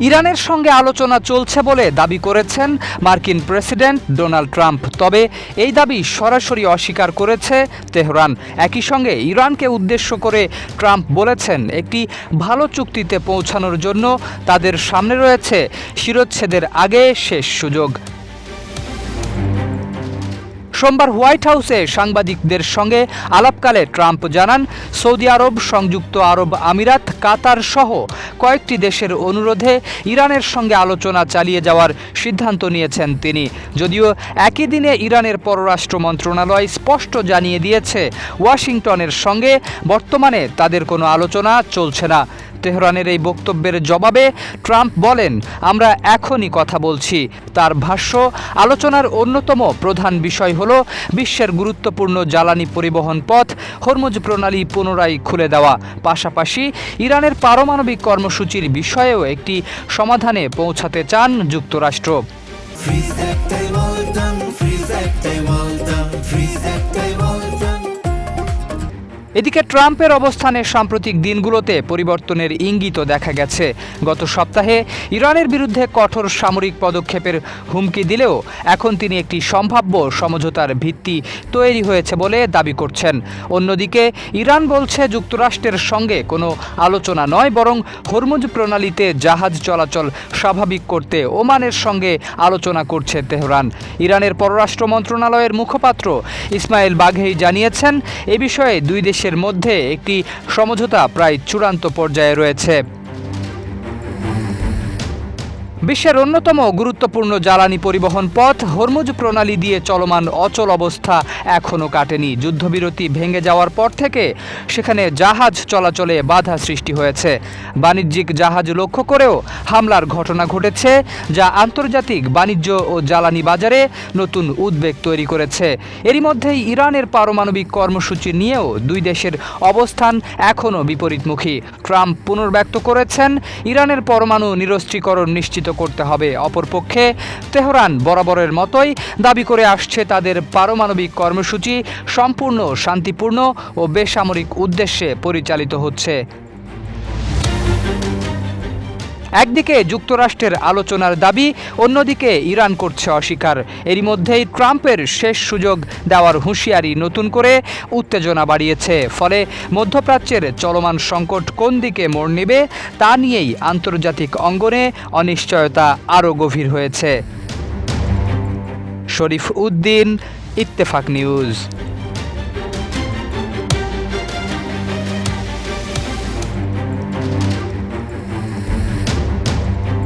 ইরানের সঙ্গে আলোচনা চলছে বলে দাবি করেছেন মার্কিন প্রেসিডেন্ট ডোনাল্ড ট্রাম্প। তবে এই দাবি সরাসরি অস্বীকার করেছে তেহরান। একই সঙ্গে ইরানকে উদ্দেশ্য করে ট্রাম্প বলেছেন, একটি ভালো চুক্তিতে পৌঁছানোর জন্য তাদের সামনে রয়েছে শিরোচ্ছেদের আগে শেষ সুযোগ। সোমবার হোয়াইট হাউসে সাংবাদিকদের সঙ্গে আলাপকালে ট্রাম্প জানান, সৌদি আরব, সংযুক্ত আরব আমিরাত, কাতার সহ কয়েকটি দেশের অনুরোধে ইরানের সঙ্গে আলোচনা চালিয়ে যাওয়ার সিদ্ধান্ত নিয়েছেন তিনি। যদিও একই দিনে ইরানের পররাষ্ট্র মন্ত্রণালয় স্পষ্ট জানিয়ে দিয়েছে, ওয়াশিংটনের সঙ্গে বর্তমানে তাদের কোনো আলোচনা চলছে না। তেহরানের এই বক্তব্যের জবাবে ট্রাম্প বলেন, আমরা এখনই কথা বলছি। তার ভাষ্য, আলোচনার অন্যতম প্রধান বিষয় হল বিশ্বের গুরুত্বপূর্ণ জ্বালানি পরিবহন পথ হরমুজ প্রণালী পুনরায় খুলে দেওয়া। পাশাপাশি ইরানের পারমাণবিক কর্মসূচির বিষয়েও একটি সমাধানে পৌঁছাতে চান যুক্তরাষ্ট্র। এদিকে ট্রাম্পের অবস্থানে সাম্প্রতিক দিনগুলোতে পরিবর্তনের ইঙ্গিতও দেখা গেছে। গত সপ্তাহে ইরানের বিরুদ্ধে কঠোর সামরিক পদক্ষেপের হুমকি দিলেও এখন তিনি একটি সম্ভাব্য সমঝোতার ভিত্তি তৈরি হয়েছে বলে দাবি করছেন। অন্যদিকে ইরান বলছে, যুক্তরাষ্ট্রের সঙ্গে কোনো আলোচনা নয়, বরং হরমুজ প্রণালীতে জাহাজ চলাচল স্বাভাবিক করতে ওমানের সঙ্গে আলোচনা করছে তেহরান। ইরানের পররাষ্ট্র মন্ত্রণালয়ের মুখপাত্র ইসমাইল বাঘেই জানিয়েছেন, এ বিষয়ে দুই দেশের মধ্যে একটি সমঝোতা প্রায় চূড়ান্ত পর্যায়ে রয়েছে। বিশ্বের অন্যতম গুরুত্বপূর্ণ জ্বালানি পরিবহন পথ হরমুজ প্রণালী দিয়ে চলমান অচল অবস্থা এখনও কাটেনি। যুদ্ধবিরতি ভেঙে যাওয়ার পর থেকে সেখানে জাহাজ চলাচলে বাধা সৃষ্টি হয়েছে। বাণিজ্যিক জাহাজ লক্ষ্য করেও হামলার ঘটনা ঘটেছে, যা আন্তর্জাতিক বাণিজ্য ও জ্বালানি বাজারে নতুন উদ্বেগ তৈরি করেছে। এরই মধ্যেই ইরানের পারমাণবিক কর্মসূচি নিয়েও দুই দেশের অবস্থান এখনও বিপরীতমুখী। ট্রাম্প পুনর্ব্যক্ত করেছেন, ইরানের পরমাণু নিরস্ত্রীকরণ নিশ্চিত করতে হবে। অপরপক্ষে তেহরান বরাবরের মতোই দাবি করে আসছে, তাদের পারমাণবিক কর্মসূচি সম্পূর্ণ শান্তিপূর্ণ ও বেসামরিক উদ্দেশ্যে পরিচালিত হচ্ছে। একদিকে যুক্তরাষ্ট্রের আলোচনার দাবি, অন্যদিকে ইরান করছে অস্বীকার। এরই মধ্যেই ট্রাম্পের শেষ সুযোগ দেওয়ার হুঁশিয়ারি নতুন করে উত্তেজনা বাড়িয়েছে। ফলে মধ্যপ্রাচ্যের চলমান সংকট কোন দিকে মোড় নেবে তা নিয়েই আন্তর্জাতিক অঙ্গনে অনিশ্চয়তা আরও গভীর হয়েছে। শরীফ উদ্দিন, ইত্তেফাক নিউজ।